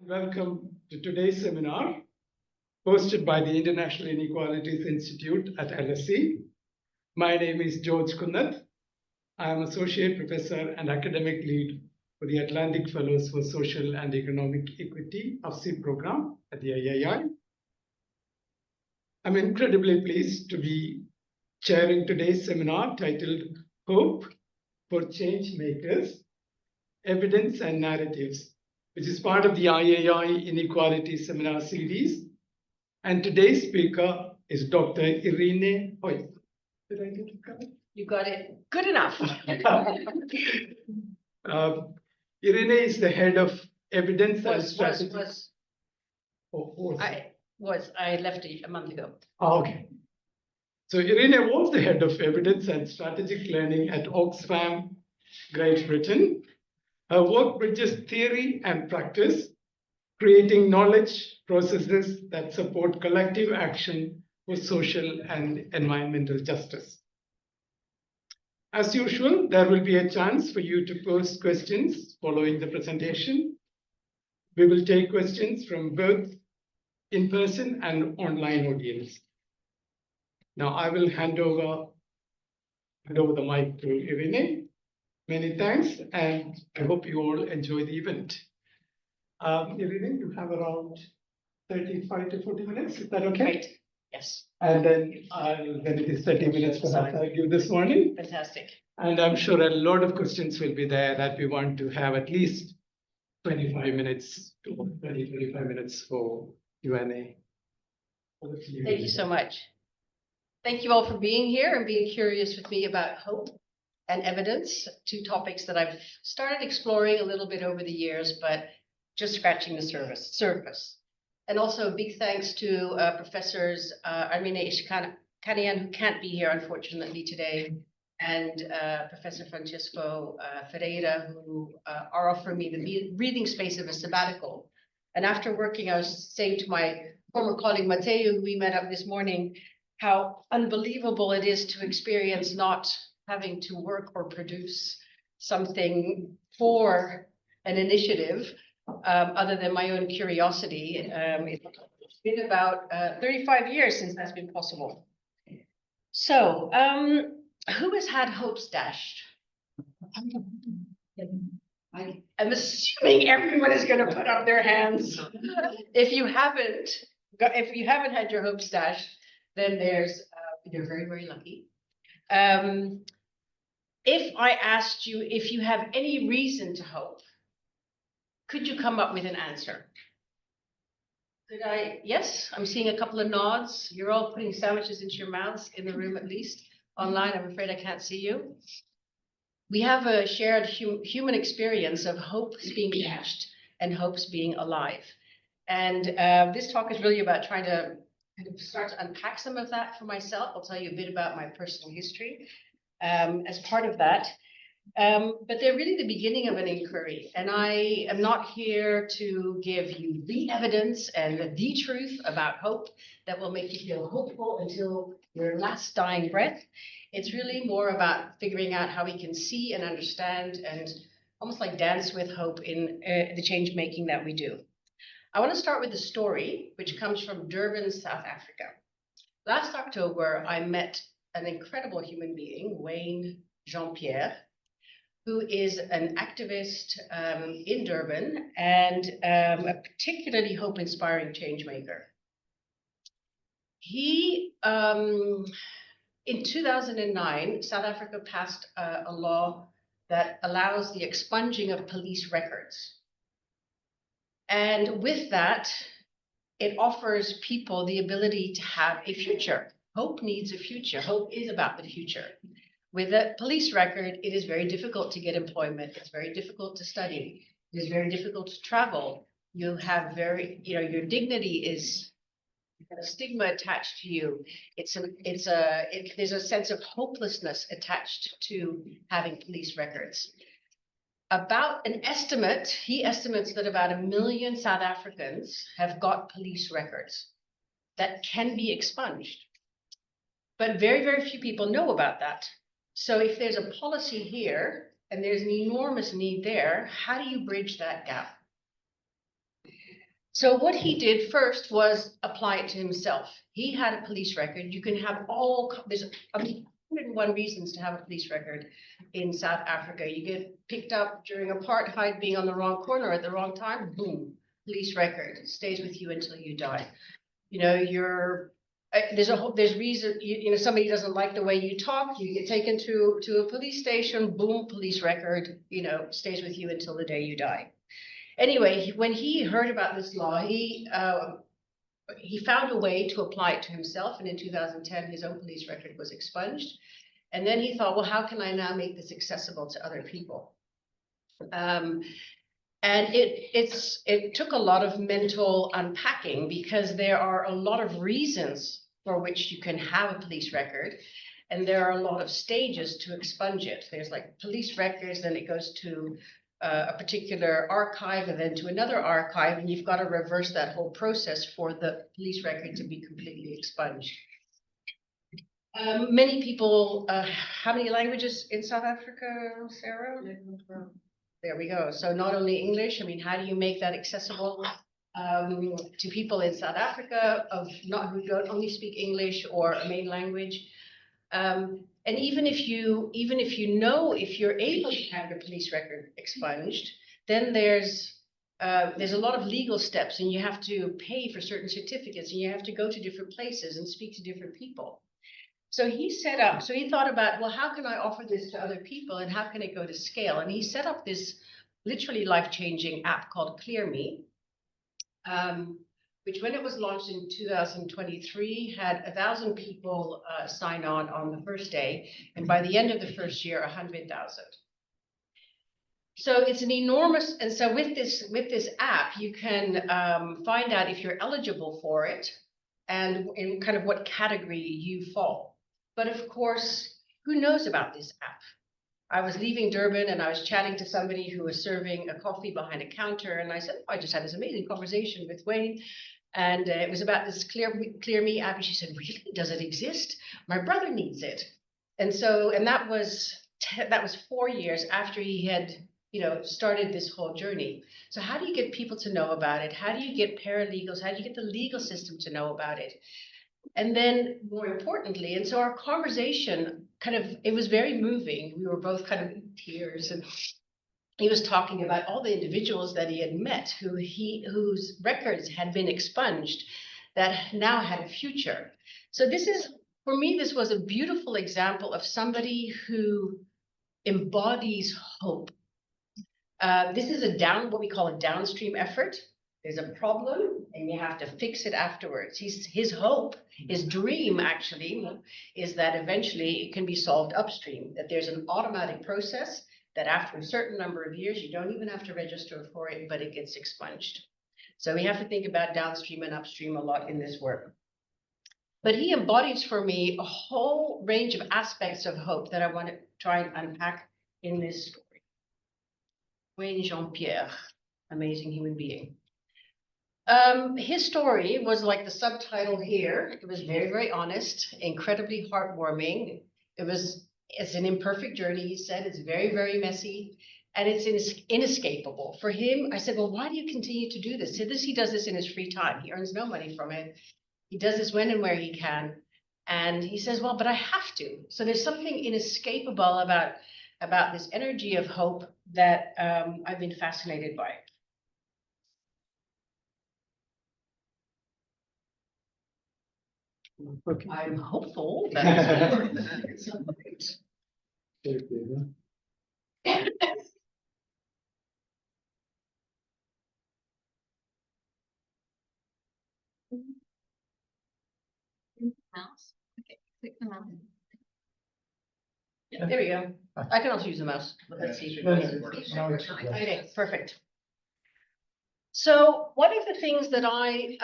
Welcome to today's seminar, hosted by the International Inequalities Institute at LSE. My name is George Kunnath. I am Associate Professor and Academic Lead for the Atlantic Fellows for Social and Economic Equity (OFSE) program at the III. I'm incredibly pleased to be chairing today's seminar titled Hope for Changemakers, Evidence and Narratives, which is part of the III Inequalities Seminar Series. And today's speaker is Dr. Irene Guijt. Did I get it correct? You got it good enough. Irene is the head of Evidence and Strategy. I left a month ago. Oh, okay. So Irene was the head of Evidence and Strategic Learning at Oxfam, Great Britain. Her work bridges theory and practice, creating knowledge processes that support collective action for social and environmental justice. As usual, there will be a chance for you to pose questions following the presentation. We will take questions from both in-person and online audience. Now I will hand over the mic to Irene. Many thanks, and I hope you all enjoy the event. Irene, you have around 35 to 40 minutes. Is that okay? Great. Yes. And then when it is 30 minutes, perhaps I'll give this warning. Fantastic. And I'm sure a lot of questions will be there that we want to have at least 25 minutes to 25 minutes for Q&A. Thank you so much. Thank you all for being here and being curious with me about hope and evidence, two topics that I've started exploring a little bit over the years, but just scratching the surface. And also a big thanks to Professors Irene Kanian, who can't be here unfortunately today, and Professor Francisco Ferreira, who are offering me the breathing space of a sabbatical. And after working, I was saying to my former colleague Mateo, who we met up this morning, how unbelievable it is to experience not having to work or produce something for an initiative other than my own curiosity. It's been about 35 years since that's been possible. So who has had hopes dashed? I'm assuming everyone is going to put up their hands. If you haven't had your hopes dashed, then you're very, very lucky. If I asked you if you have any reason to hope, could you come up with an answer? Yes, I'm seeing a couple of nods. You're all putting sandwiches into your mouths in the room, at least. Online, I'm afraid I can't see you. We have a shared human experience of hopes being dashed and hopes being alive. And this talk is really about trying to kind of start to unpack some of that for myself. I'll tell you a bit about my personal history as part of that. But they're really the beginning of an inquiry. And I am not here to give you the evidence and the truth about hope that will make you feel hopeful until your last dying breath. It's really more about figuring out how we can see and understand and almost like dance with hope in the change making that we do. I want to start with a story which comes from Durban, South Africa. Last October, I met an incredible human being, Wayne Jean-Pierre, who is an activist in Durban and a particularly hope-inspiring change maker. He, in 2009, South Africa passed a law that allows the expunging of police records. And with that, it offers people the ability to have a future. Hope needs a future. Hope is about the future. With a police record, it is very difficult to get employment. It's very difficult to study. It is very difficult to travel. You have your dignity is a stigma attached to you. There's a sense of hopelessness attached to having police records. He estimates that about 1 million South Africans have got police records that can be expunged. But very, very few people know about that. So if there's a policy here and there's an enormous need there, how do you bridge that gap? So what he did first was apply it to himself. He had a police record. You can have there's 101 reasons to have a police record in South Africa. You get picked up during apartheid, being on the wrong corner at the wrong time, boom, police record. It stays with you until you die. You know, there's reason, you know, somebody doesn't like the way you talk, you get taken to a police station, boom, police record, you know, stays with you until the day you die. Anyway, when he heard about this law, he found a way to apply it to himself, and in 2010, his own police record was expunged. And then he thought, well, how can I now make this accessible to other people? And it took a lot of mental unpacking, because there are a lot of reasons for which you can have a police record, and there are a lot of stages to expunge it. There's like police records, then it goes to a particular archive, and then to another archive, and you've got to reverse that whole process for the police record to be completely expunged. Many people, how many languages in South Africa, Sarah? There we go. So not only English, I mean, how do you make that accessible to people in South Africa who don't only speak English or a main language? And even if if you're able to have your police record expunged, then there's a lot of legal steps, and you have to pay for certain certificates, and you have to go to different places and speak to different people. So he thought about, well, how can I offer this to other people, and how can it go to scale? And he set up this literally life-changing app called ClearMe, which when it was launched in 2023 had 1,000 people sign on the first day, and by the end of the first year, 100,000. So it's an enormous, and so with this app, you can find out if you're eligible for it and in kind of what category you fall. But of course, who knows about this app? I was leaving Durban and I was chatting to somebody who was serving a coffee behind a counter, and I said, oh, I just had this amazing conversation with Wayne, and it was about this ClearMe app, and she said, really, does it exist? My brother needs it. And that was 4 years after he had, you know, started this whole journey. So how do you get people to know about it? How do you get paralegals? How do you get the legal system to know about it? And then more importantly, and so our conversation it was very moving. We were both kind of in tears, and he was talking about all the individuals that he had met whose records had been expunged that now had a future. So for me, this was a beautiful example of somebody who embodies hope. This is what we call a downstream effort. There's a problem and you have to fix it afterwards. His hope, his dream actually, is that eventually it can be solved upstream, that there's an automatic process that after a certain number of years, you don't even have to register for it, but it gets expunged. So we have to think about downstream and upstream a lot in this work. But he embodies for me a whole range of aspects of hope that I want to try and unpack in this story. Wayne Jean-Pierre, amazing human being. His story was like the subtitle here. It was very, very honest, incredibly heartwarming. It's an imperfect journey, he said. It's very, very messy, and it's inescapable. For him, I said, well, why do you continue to do this? He does this in his free time. He earns no money from it. He does this when and where he can. And he says, well, but I have to. So there's something inescapable about this energy of hope that I've been fascinated by. Okay. I'm hopeful that it's Mouse. Okay, click the mouse. Yeah, there we go. I can also use the mouse. Let's see if it goes. Okay, perfect. So one of the things that I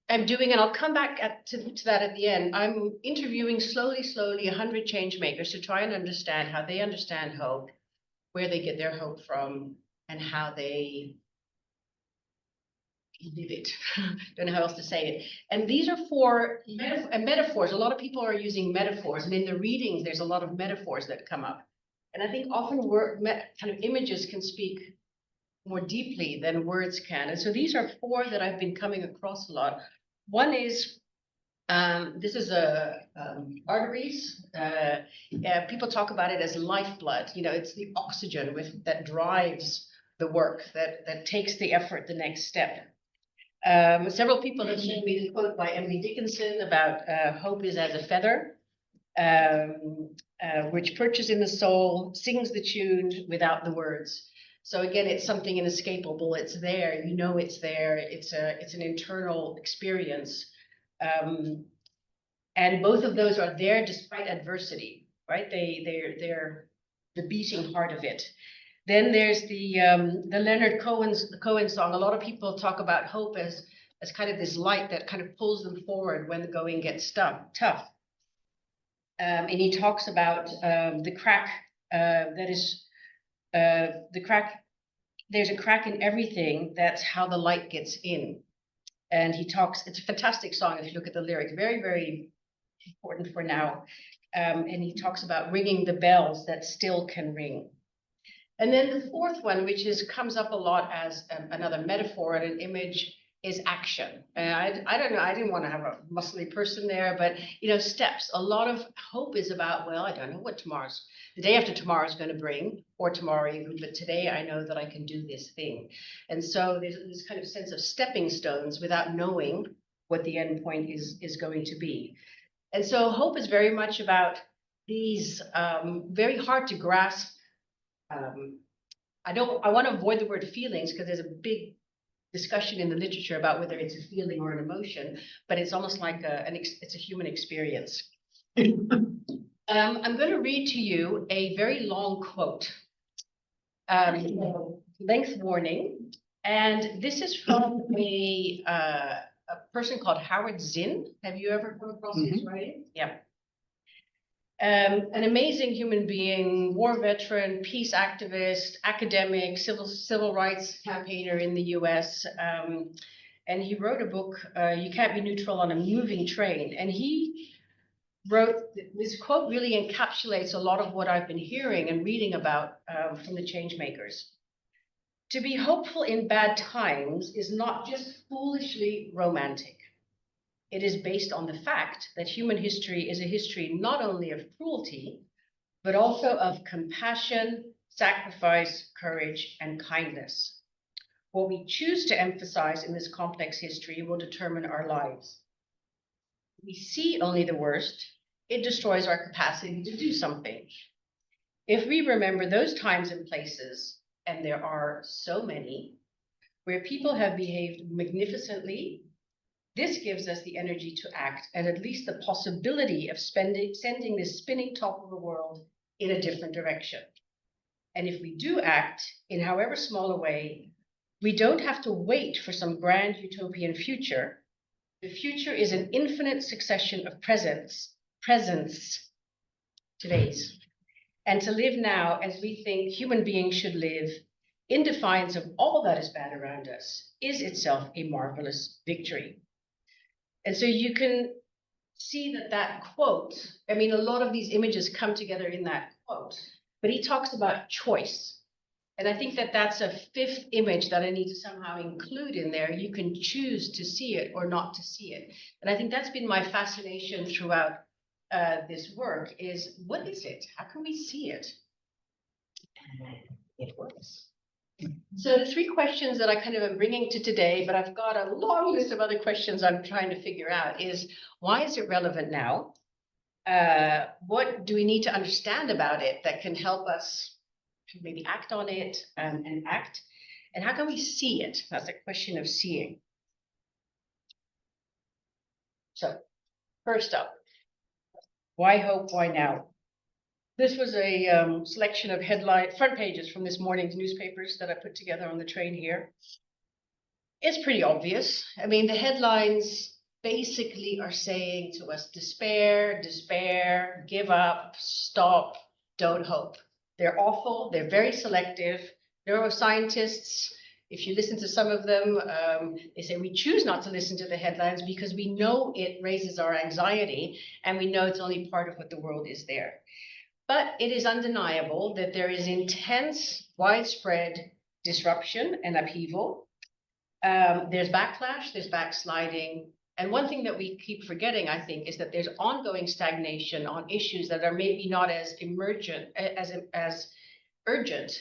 am doing, and I'll come back to that at the end, I'm interviewing slowly 100 change makers to try and understand how they understand hope, where they get their hope from, and how they live it. Don't know how else to say it. And these are for metaphors. A lot of people are using metaphors, and in the readings, there's a lot of metaphors that come up. And I think often kind of images can speak more deeply than words can. And so these are four that I've been coming across a lot. One is, this is arteries. People talk about it as lifeblood. You know, it's the oxygen that drives the work, that takes the effort the next step. Several people have shown me the quote by Emily Dickinson about hope is as a feather, which perches in the soul, sings the tune without the words. So again, it's something inescapable. It's there. You know it's there. It's an internal experience. And both of those are there despite adversity, right? They're the beating heart of it. Then there's the Leonard Cohen song. A lot of people talk about hope as kind of this light that kind of pulls them forward when the going gets tough. And he talks about the crack that is the crack. There's a crack in everything. That's how the light gets in. And he talks. It's a fantastic song if you look at the lyrics. Very, very important for now. And he talks about ringing the bells that still can ring. And then the fourth one, which comes up a lot as another metaphor and an image, is action. And I don't know, I didn't want to have a muscly person there, but you know, steps. A lot of hope is about, well, I don't know what the day after tomorrow is going to bring, or tomorrow even, but today I know that I can do this thing. And so there's this kind of sense of stepping stones without knowing what the end point is going to be. And so hope is very much about these very hard to grasp. I want to avoid the word feelings because there's a big discussion in the literature about whether it's a feeling or an emotion, but it's almost like it's a human experience. I'm going to read to you a very long quote, length warning, and this is from a person called Howard Zinn. Have you ever come across his writing? Yeah. An amazing human being, war veteran, peace activist, academic, civil rights campaigner in the US. And he wrote a book, You Can't Be Neutral on a Moving Train. And he wrote, this quote really encapsulates a lot of what I've been hearing and reading about from the changemakers. To be hopeful in bad times is not just foolishly romantic. It is based on the fact that human history is a history not only of cruelty, but also of compassion, sacrifice, courage, and kindness. What we choose to emphasize in this complex history will determine our lives. If we see only the worst, it destroys our capacity to do something. If we remember those times and places, and there are so many, where people have behaved magnificently, this gives us the energy to act, and at least the possibility of sending this spinning top of the world in a different direction. And if we do act in however small a way, we don't have to wait for some grand utopian future. The future is an infinite succession of presents, today's. And to live now as we think human beings should live, in defiance of all that is bad around us, is itself a marvelous victory. And so you can see that quote, I mean, a lot of these images come together in that quote, but he talks about choice. And I think that's a fifth image that I need to somehow include in there. You can choose to see it or not to see it. And I think that's been my fascination throughout this work is, what is it? How can we see it? And it works. So the three questions that I kind of am bringing to today, but I've got a long list of other questions I'm trying to figure out, is why is it relevant now? What do we need to understand about it that can help us maybe act on it and act? And how can we see it? That's a question of seeing. So first up, why hope, why now? This was a selection of front pages from this morning's newspapers that I put together on the train here. It's pretty obvious. I mean, the headlines basically are saying to us, despair, give up, stop, don't hope. They're awful. They're very selective. Neuroscientists, if you listen to some of them, they say we choose not to listen to the headlines because we know it raises our anxiety and we know it's only part of what the world is there. But it is undeniable that there is intense, widespread disruption and upheaval. There's backlash, there's backsliding. And one thing that we keep forgetting, I think, is that there's ongoing stagnation on issues that are maybe not as emergent, as urgent,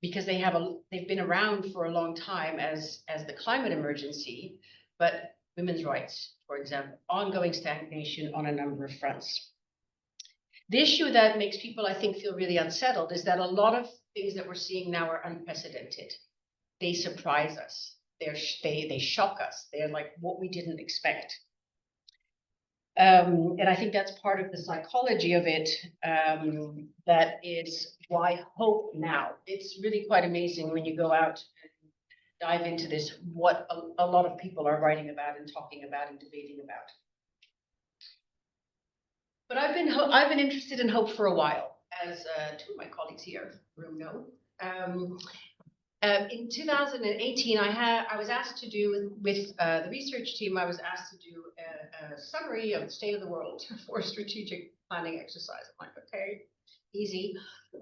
because they've been around for a long time as the climate emergency, but women's rights, for example, ongoing stagnation on a number of fronts. The issue that makes people, I think, feel really unsettled is that a lot of things that we're seeing now are unprecedented. They surprise us. They shock us. They're like what we didn't expect. And I think that's part of the psychology of it. That is why hope now. It's really quite amazing when you go out and dive into this, what a lot of people are writing about and talking about and debating about. But I've been interested in hope for a while, as two of my colleagues here in the room know. In 2018, I was asked to do with the research team. I was asked to do a summary of the state of the world for a strategic planning exercise. I'm like, okay, easy.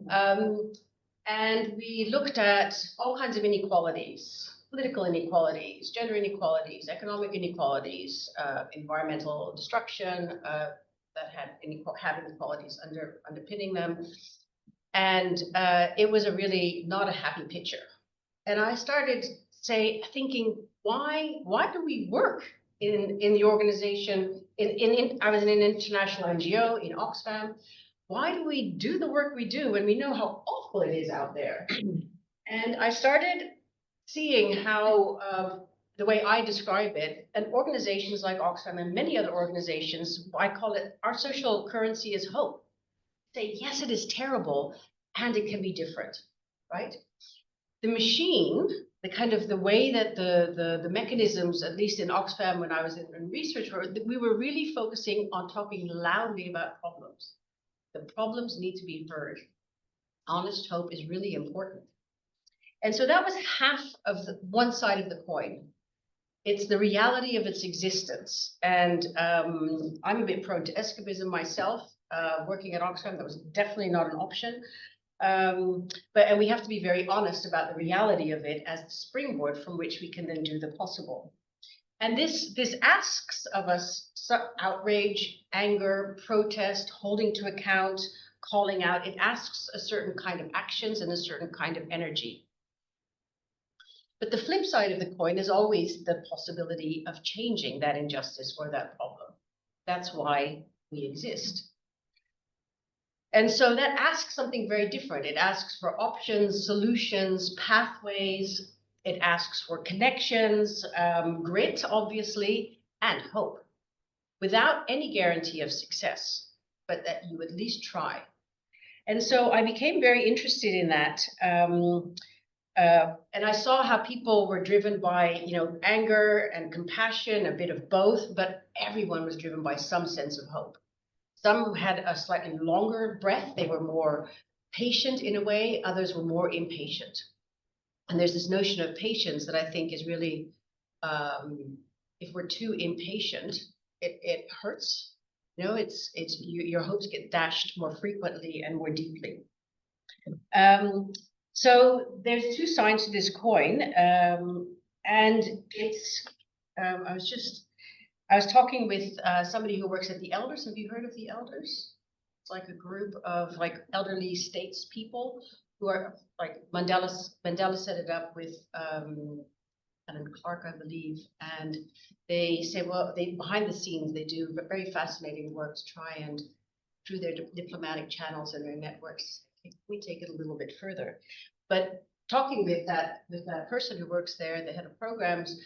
And we looked at all kinds of inequalities, political inequalities, gender inequalities, economic inequalities, environmental destruction that had inequalities underpinning them. And it was a really not a happy picture. And I started thinking, why do we work in the organization? I was in an international NGO in Oxfam. Why do we do the work we do when we know how awful it is out there? And I started seeing how the way I describe it, and organizations like Oxfam and many other organizations, I call it our social currency is hope. Say, yes, it is terrible, and it can be different, right? The machine, the way that the mechanisms, at least in Oxfam when I was in research, we were really focusing on talking loudly about problems. The problems need to be heard. Honest hope is really important. And so that was half of one side of the coin. It's the reality of its existence. And I'm a bit prone to escapism myself. Working at Oxfam, that was definitely not an option. And we have to be very honest about the reality of it as the springboard from which we can then do the possible. And this asks of us outrage, anger, protest, holding to account, calling out. It asks a certain kind of actions and a certain kind of energy. But the flip side of the coin is always the possibility of changing that injustice or that problem. That's why we exist. And so that asks something very different. It asks for options, solutions, pathways. It asks for connections, grit, obviously, and hope, without any guarantee of success, but that you at least try. And so I became very interested in that. And I saw how people were driven by, anger and compassion, a bit of both, but everyone was driven by some sense of hope. Some had a slightly longer breath. They were more patient in a way. Others were more impatient. And there's this notion of patience that I think is really, if we're too impatient, it hurts. Your hopes get dashed more frequently and more deeply. So there's two sides to this coin, and it's. I was talking with somebody who works at the Elders. Have you heard of the Elders? It's like a group of elderly statespeople who are Mandela set it up with Ellen Clark, I believe, and they say, well, behind the scenes they do very fascinating work to try and through their diplomatic channels and their networks. We take it a little bit further, but talking with that person who works there, the head of programs.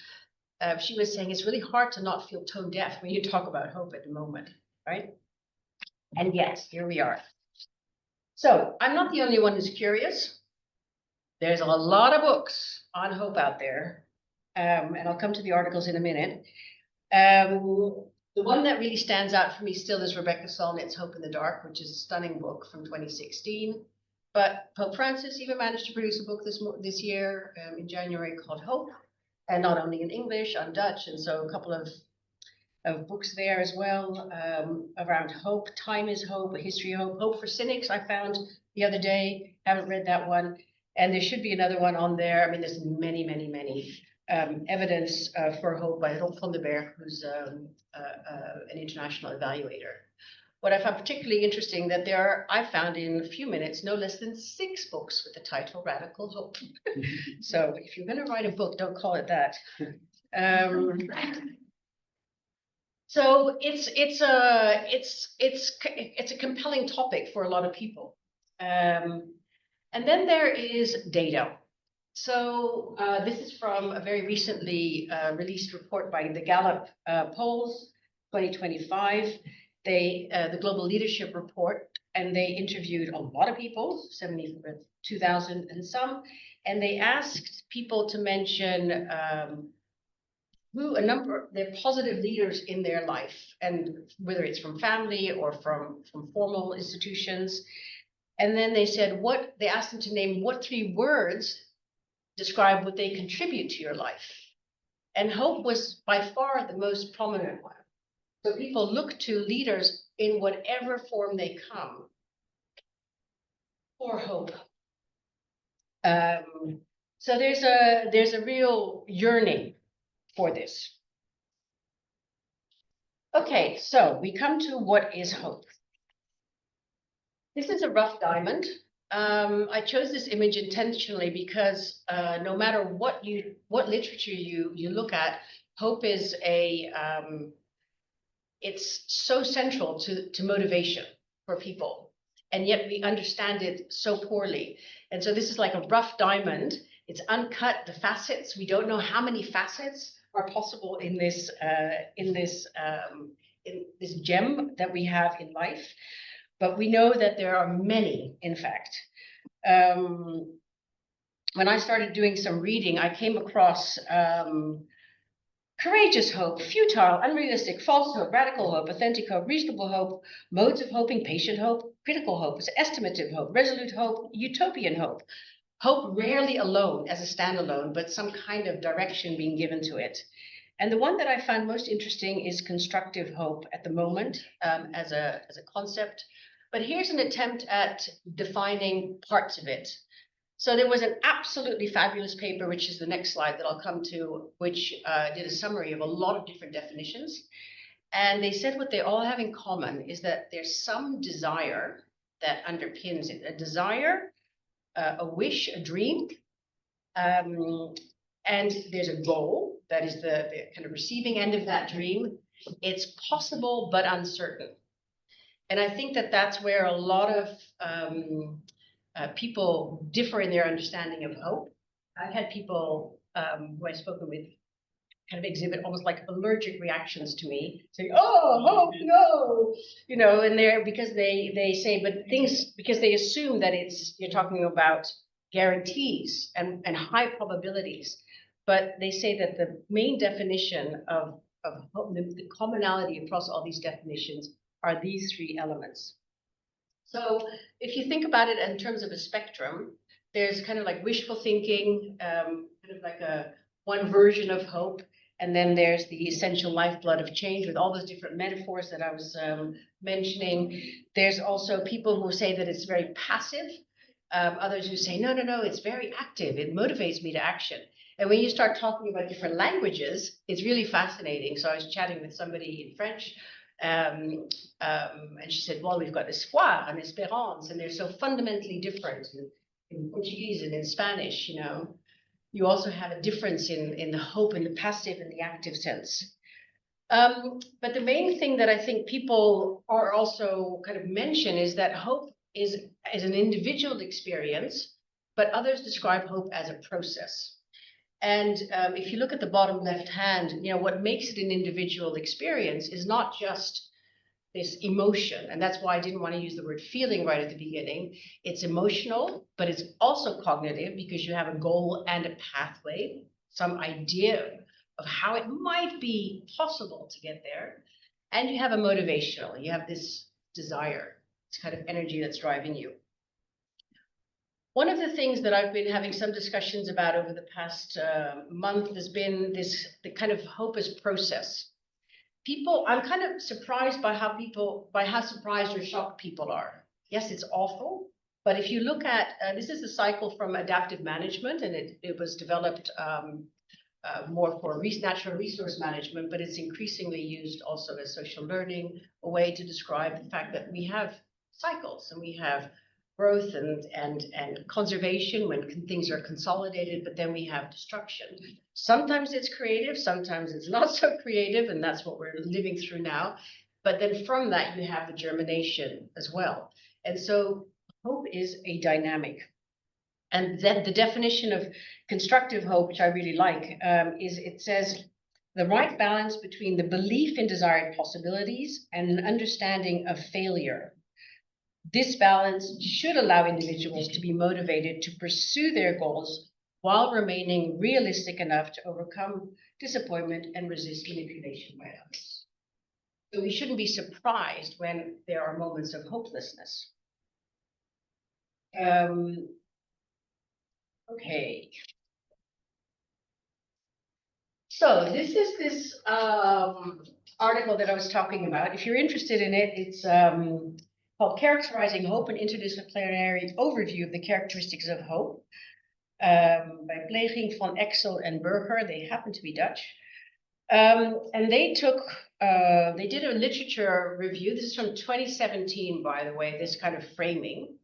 She was saying it's really hard to not feel tone deaf when you talk about hope at the moment, right? And yes, here we are. So I'm not the only one who's curious. There's a lot of books on hope out there, and I'll come to the articles in a minute. The one that really stands out for me still is Rebecca Solnit's Hope in the Dark, which is a stunning book from 2016. But Pope Francis even managed to produce a book this year in January called Hope. And not only in English, on Dutch, and so a couple of books there as well around hope. Time is Hope, A History of Hope. Hope for Cynics I found the other day, haven't read that one. And there should be another one on there. I mean, there's many, many, many evidence for hope by Rob van den Berg, who's an international evaluator. What I found particularly interesting that there are, I found in a few minutes, no less than 6 books with the title Radical Hope. So if you're going to write a book, don't call it that. So it's a compelling topic for a lot of people. And then there is data. So this is from a very recently released report by the Gallup polls, 2025. The Global Leadership Report, and they interviewed a lot of people, 72,000 and some, and they asked people to mention a number of their positive leaders in their life, and whether it's from family or from formal institutions. And then they said they asked them to name what 3 words describe what they contribute to your life. And hope was by far the most prominent one. So people look to leaders in whatever form they come for hope. So there's a real yearning for this. Okay, so we come to what is hope. This is a rough diamond. I chose this image intentionally because no matter what literature you look at, hope is it's so central to motivation for people, and yet we understand it so poorly. And so this is like a rough diamond. It's uncut, the facets. We don't know how many facets are possible in this gem that we have in life, but we know that there are many, in fact. When I started doing some reading, I came across courageous hope, futile, unrealistic, false hope, radical hope, authentic hope, reasonable hope, modes of hoping, patient hope, critical hope, estimative hope, resolute hope, utopian hope. Hope rarely alone as a standalone, but some kind of direction being given to it. And the one that I found most interesting is constructive hope at the moment as a concept. But here's an attempt at defining parts of it. So there was an absolutely fabulous paper, which is the next slide that I'll come to, which did a summary of a lot of different definitions. And they said what they all have in common is that there's some desire that underpins it, a desire, a wish, a dream, and there's a goal that is the kind of receiving end of that dream. It's possible but uncertain. And I think that that's where a lot of people differ in their understanding of hope. I've had people who I've spoken with kind of exhibit almost like allergic reactions to me, saying, "Oh, hope, no," you know, and they're because they say, but things because they assume that you're talking about guarantees and high probabilities, but they say that the main definition of hope, the commonality across all these definitions are these 3 elements. So if you think about it in terms of a spectrum, there's kind of like wishful thinking, kind of like one version of hope. And then there's the essential lifeblood of change with all those different metaphors that I was mentioning. There's also people who say that it's very passive. Others who say, no, it's very active. It motivates me to action. And when you start talking about different languages, it's really fascinating. So I was chatting with somebody in French, and she said, well, we've got espoir and espérance, and they're so fundamentally different in Portuguese and in Spanish, you know. You also have a difference in the hope and the passive and the active sense. But the main thing that I think people are also kind of mention is that hope is an individual experience, but others describe hope as a process. And if you look at the bottom left hand, you know, what makes it an individual experience is not just this emotion. And that's why I didn't want to use the word feeling right at the beginning. It's emotional, but it's also cognitive because you have a goal and a pathway, some idea of how it might be possible to get there. And you have a motivational, you have this desire, this kind of energy that's driving you. One of the things that I've been having some discussions about over the past month has been the kind of hope as process. I'm kind of surprised by how surprised or shocked people are. Yes, it's awful. But if you look at, this is the cycle from adaptive management, and it was developed more for natural resource management, but it's increasingly used also as social learning, a way to describe the fact that we have cycles and we have growth and conservation when things are consolidated, but then we have destruction. Sometimes it's creative, sometimes it's not so creative, and that's what we're living through now. But then from that, you have the germination as well. And so hope is a dynamic. And then the definition of constructive hope, which I really like, is it says the right balance between the belief in desired possibilities and an understanding of failure. This balance should allow individuals to be motivated to pursue their goals while remaining realistic enough to overcome disappointment and resist manipulation by others. So we shouldn't be surprised when there are moments of hopelessness. Okay. So this is this article that I was talking about. If you're interested in it, it's called Characterizing Hope, an Interdisciplinary Overview of the Characteristics of Hope, by Pleging, Van Exel and Burger. They happen to be Dutch. And they did a literature review. This is from 2017, by the way, this kind of framing.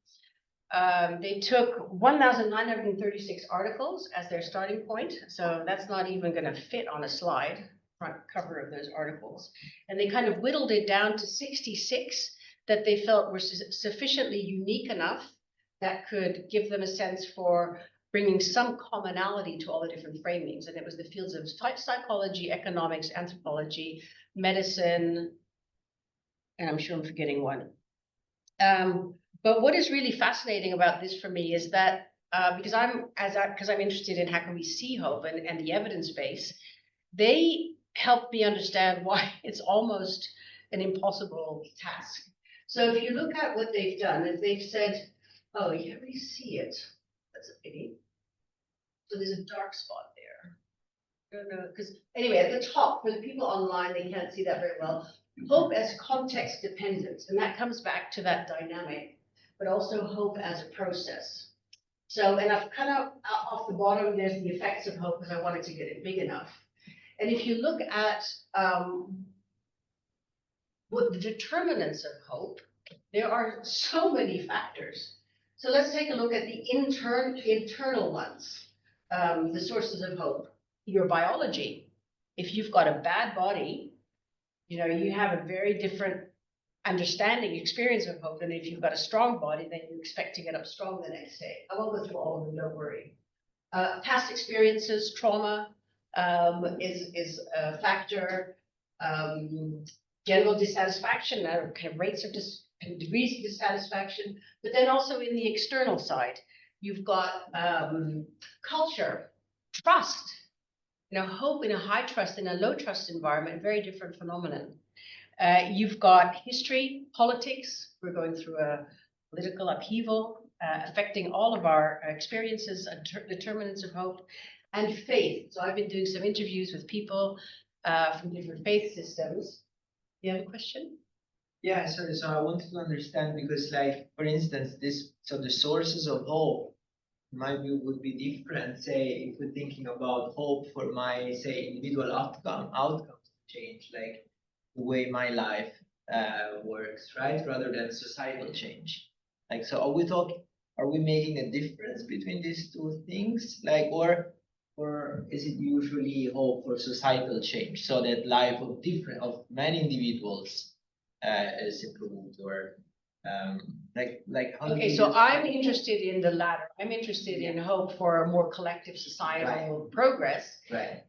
They took 1,936 articles as their starting point. So that's not even going to fit on a slide, front cover of those articles. And they kind of whittled it down to 66 that they felt were sufficiently unique enough that could give them a sense for bringing some commonality to all the different framings. And it was the fields of psychology, economics, anthropology, medicine, and I'm sure I'm forgetting one. But what is really fascinating about this for me is that because I'm interested in how can we see hope and the evidence base, they helped me understand why it's almost an impossible task. So if you look at what they've done, is they've said, oh, you can't really see it. That's a pity. So there's a dark spot there. I don't know, because anyway, at the top, for the people online, they can't see that very well. Hope as context dependent, and that comes back to that dynamic, but also hope as a process. So, and I've kind of off the bottom, there's the effects of hope because I wanted to get it big enough. And if you look at what the determinants of hope, there are so many factors. So let's take a look at the internal ones, the sources of hope. Your biology. If you've got a bad body, you have a very different understanding, experience of hope than if you've got a strong body, then you expect to get up strong the next day. I won't go through all of them, don't worry. Past experiences, trauma is a factor. General dissatisfaction, kind of rates of degrees of dissatisfaction, but then also in the external side, you've got culture, trust. Hope in a high trust and a low trust environment, very different phenomenon. You've got history, politics. We're going through a political upheaval affecting all of our experiences and determinants of hope, and faith. So I've been doing some interviews with people from different faith systems. You have a question? Yeah, so I wanted to understand because, like, for instance, the sources of hope, in my view, would be different. Say, if we're thinking about hope for my, say, individual outcomes to change, like the way my life works, right? Rather than societal change. Like, so are we making a difference between these two things? Like, or is it usually hope for societal change so that life of many individuals is improved, or like how Okay, so I'm interested in the latter. I'm interested in hope for a more collective societal progress. Right.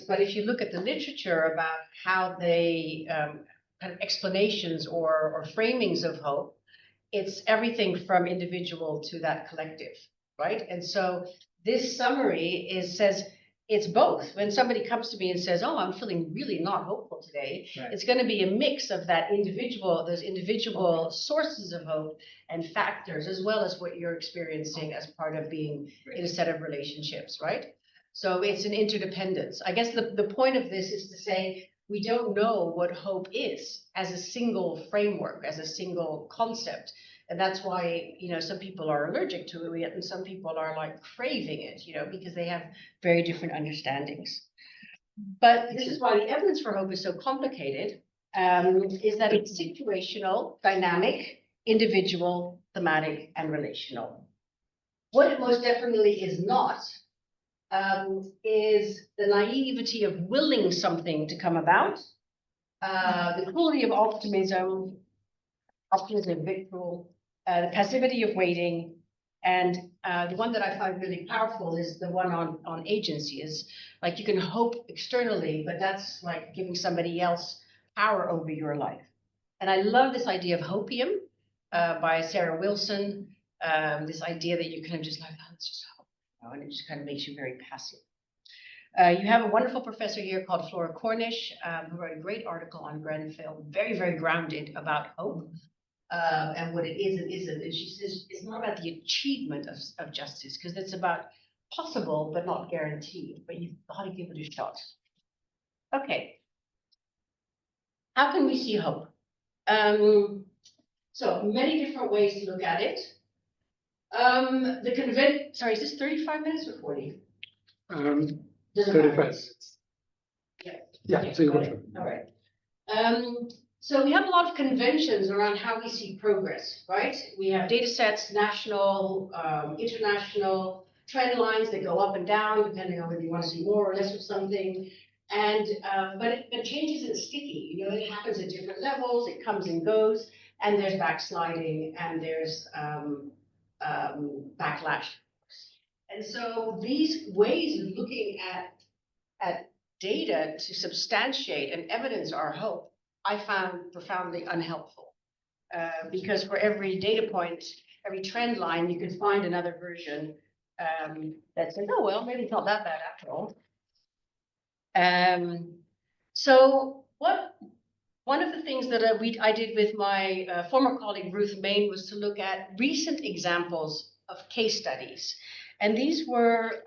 But if you look at the literature about how they kind of explanations or framings of hope, it's everything from individual to that collective, right? And so this summary says it's both. When somebody comes to me and says, "Oh, I'm feeling really not hopeful today," Right. It's going to be a mix of those individual sources of hope and factors, as well as what you're experiencing as part of being in a set of relationships, right? So it's an interdependence. I guess the point of this is to say we don't know what hope is as a single framework, as a single concept. And that's why, some people are allergic to it and some people are like craving it, because they have very different understandings. But this is why the evidence for hope is so complicated, is that it's situational, dynamic, individual, thematic, and relational. What it most definitely is not, is the naivety of willing something to come about, the cruelty of optimism is a bit cruel, the passivity of waiting, and the one that I find really powerful is the one on agency. Is like you can hope externally, but that's like giving somebody else power over your life. And I love this idea of hopium by Sarah Wilson. This idea that you kind of just like, oh, it's just hope, and it just kind of makes you very passive. You have a wonderful professor here called Flora Cornish, who wrote a great article on Grenfell, very, very grounded about hope and what it is and isn't. And she says it's not about the achievement of justice, because it's about possible but not guaranteed, but you've got to give it a shot. Okay. How can we see hope? So many different ways to look at it. Sorry, is this 35 minutes or 40? 35 minutes. Yeah, Okay, so you got got it. All right. So we have a lot of conventions around how we see progress, right? We have data sets, national, international, trend lines that go up and down, depending on whether you want to see more or less of something. And but change isn't sticky. It happens at different levels. It comes and goes, and there's backsliding, and there's backlash. And so these ways of looking at data to substantiate and evidence our hope, I found profoundly unhelpful. Because for every data point, every trend line, you can find another version that says, oh, well, maybe it's not that bad after all. So one of the things that I did with my former colleague Ruth Main was to look at recent examples of case studies. And these were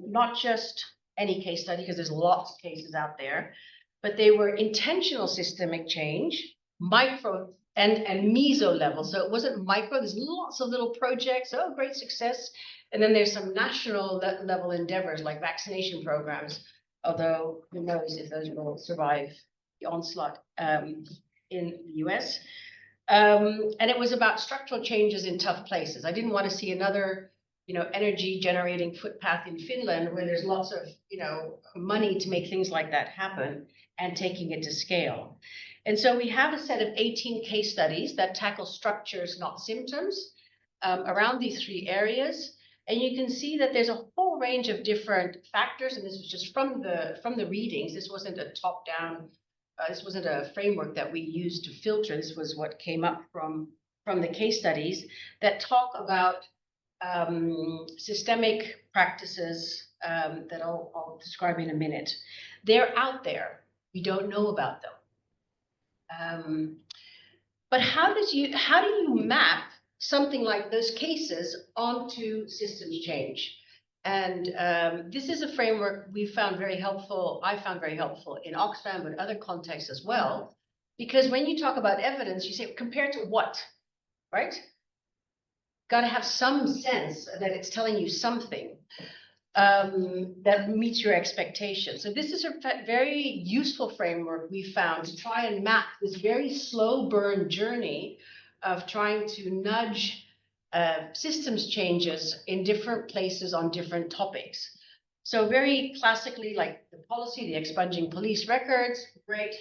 not just any case study, because there's lots of cases out there, but they were intentional systemic change, micro and meso level. So it wasn't micro, there's lots of little projects, oh, great success. And then there's some national level endeavors like vaccination programs, although who knows if those will survive the onslaught in the US. And it was about structural changes in tough places. I didn't want to see another energy generating footpath in Finland where there's lots of, money to make things like that happen and taking it to scale. And so we have a set of 18 case studies that tackle structures, not symptoms, around these three areas. And you can see that there's a whole range of different factors. And this was just from the readings. This wasn't a top down, this wasn't a framework that we used to filter. This was what came up from the case studies that talk about systemic practices that I'll describe in a minute. They're out there. We don't know about them. But how do you map something like those cases onto systems change? And this is a framework we found very helpful. I found very helpful in Oxfam, but other contexts as well. Because when you talk about evidence, you say compared to what, right? Got to have some sense that it's telling you something that meets your expectations. So this is a very useful framework we found to try and map this very slow burn journey of trying to nudge systems changes in different places on different topics. So very classically, like the policy, the expunging police records, great.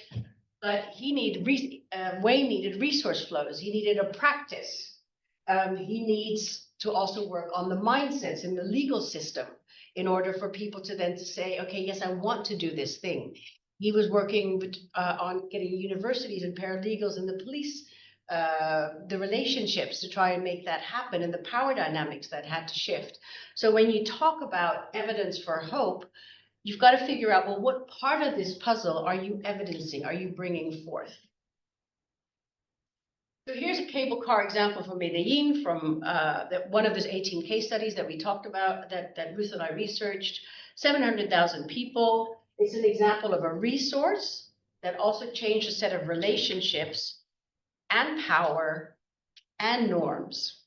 But Wayne needed resource flows. He needed a practice. He needs to also work on the mindsets in the legal system in order for people to then to say, okay, yes, I want to do this thing. He was working on getting universities and paralegals and the police, the relationships to try and make that happen and the power dynamics that had to shift. So when you talk about evidence for hope, you've got to figure out, well, what part of this puzzle are you evidencing? Are you bringing forth? So here's a cable car example from Medellin, from one of those 18 case studies that we talked about, that Ruth and I researched, 700,000 people. It's an example of a resource that also changed a set of relationships and power and norms.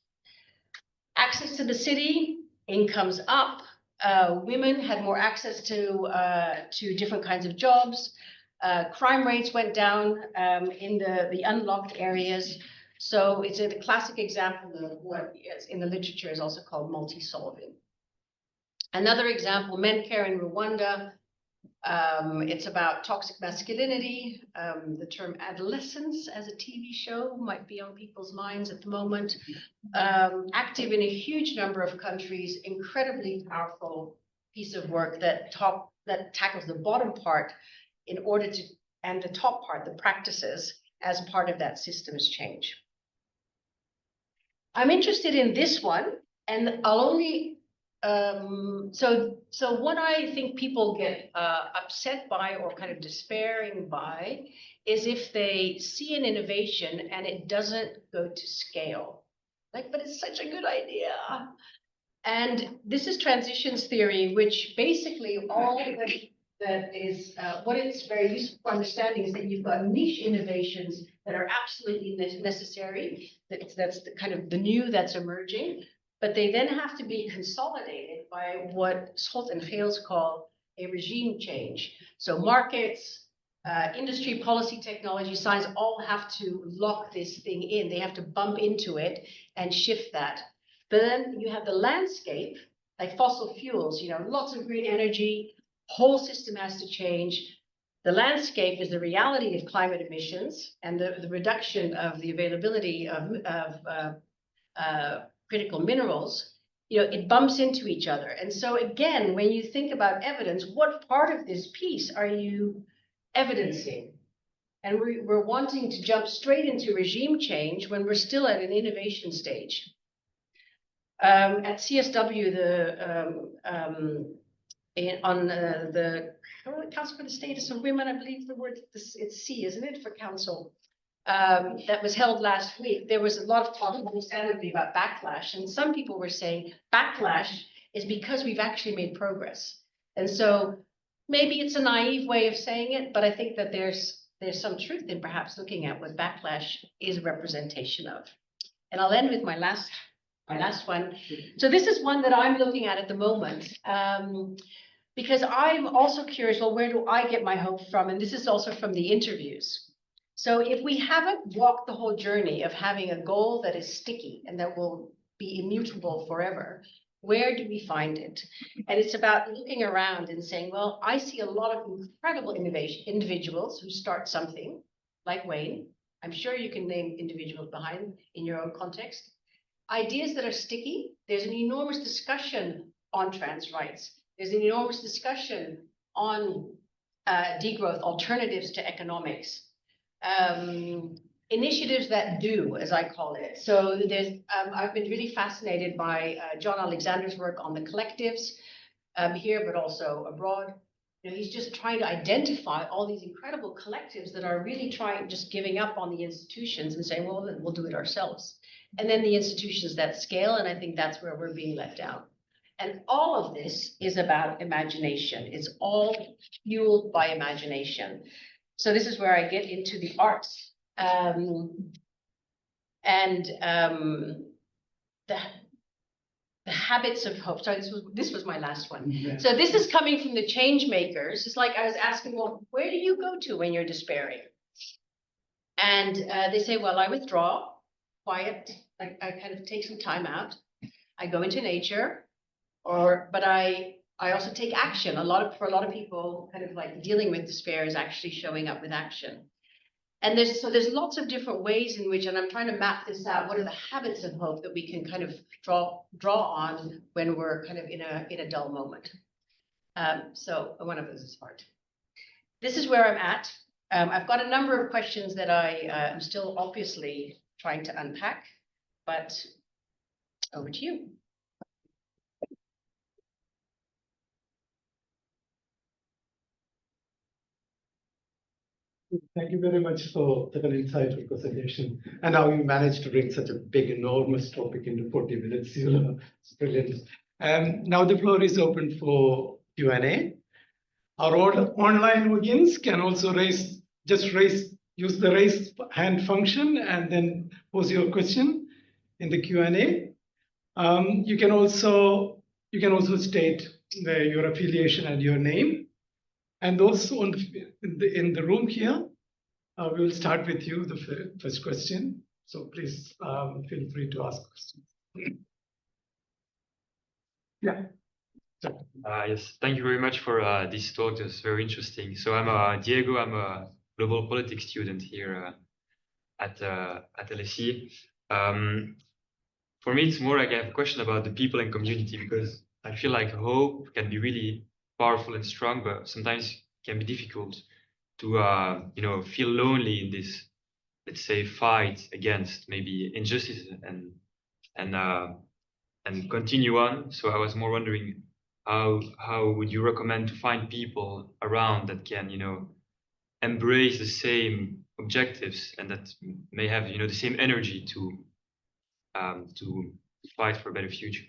Access to the city, incomes up. Women had more access to different kinds of jobs. Crime rates went down in the unlocked areas. So it's a classic example of what is in the literature is also called multi-solving. Another example, men care in Rwanda. It's about toxic masculinity. The term adolescence as a TV show might be on people's minds at the moment. Active in a huge number of countries, incredibly powerful piece of work that tackles the bottom part in order to, and the top part, the practices, as part of that systems change. I'm interested in this one, and I'll only so what I think people get upset by or kind of despairing by is if they see an innovation and it doesn't go to scale. Like, but it's such a good idea. And this is transitions theory, which basically all that is what it's very useful for understanding is that you've got niche innovations that are absolutely necessary. That's the kind of the new that's emerging. But they then have to be consolidated by what Schott and Geels call a regime change. So markets, industry, policy, technology, science all have to lock this thing in. They have to bump into it and shift that. But then you have the landscape, like fossil fuels, you know, lots of green energy, whole system has to change. The landscape is the reality of climate emissions and the reduction of the availability of critical minerals, you know, it bumps into each other. And so again, when you think about evidence, what part of this piece are you evidencing? And we're wanting to jump straight into regime change when we're still at an innovation stage. At CSW, on the Council for the Status of Women, I believe the word, it's C, isn't it, for council? That was held last week, there was a lot of talk, understandably, about backlash. And some people were saying backlash is because we've actually made progress. And so maybe it's a naive way of saying it, but I think that there's some truth in perhaps looking at what backlash is a representation of. And I'll end with my last one. So this is one that I'm looking at the moment. Because I'm also curious, well, where do I get my hope from? And this is also from the interviews. So if we haven't walked the whole journey of having a goal that is sticky and that will be immutable forever, where do we find it? And it's about looking around and saying, well, I see a lot of incredible individuals who start something like Wayne. I'm sure you can name individuals behind in your own context. Ideas that are sticky. There's an enormous discussion on trans rights. There's an enormous discussion on degrowth, alternatives to economics. Initiatives that do, as I call it. So there's, I've been really fascinated by John Alexander's work on the collectives here, but also abroad. You know, he's just trying to identify all these incredible collectives that are really just giving up on the institutions and saying, well, then we'll do it ourselves. And then the institutions that scale, and I think that's where we're being let down. And all of this is about imagination. It's all fueled by imagination. So this is where I get into the arts and the habits of hope. Sorry, this was my last one. Yeah. So this is coming from the changemakers. It's like I was asking, well, where do you go to when you're despairing? And they say, well, I withdraw, quiet. I kind of take some time out. I go into nature, but I also take action. For a lot of people, kind of like dealing with despair is actually showing up with action. And there's lots of different ways in which, and I'm trying to map this out. What are the habits of hope that we can kind of draw on when we're kind of in a dull moment? So one of those is art. This is where I'm at. I've got a number of questions that I am still obviously trying to unpack, but over to you. Thank you very much for such an insightful presentation and how you managed to bring such a big, enormous topic into 40 minutes. You know, it's brilliant. Now the floor is open for Q&A. Our online audience can also use the raise hand function and then pose your question. in the Q&A. You can also state your affiliation and your name. And those in the room here, we will start with you, the first question. So please feel free to ask questions. Yeah. Yes, thank you very much for this talk. It was very interesting. So I'm Diego. I'm a global politics student here at LSE. For me, it's more like I have a question about the people and community, because I feel like hope can be really powerful and strong, but sometimes it can be difficult to feel lonely in this, let's say, fight against maybe injustice and continue on. So I was more wondering, how would you recommend to find people around that can embrace the same objectives and that may have the same energy to fight for a better future?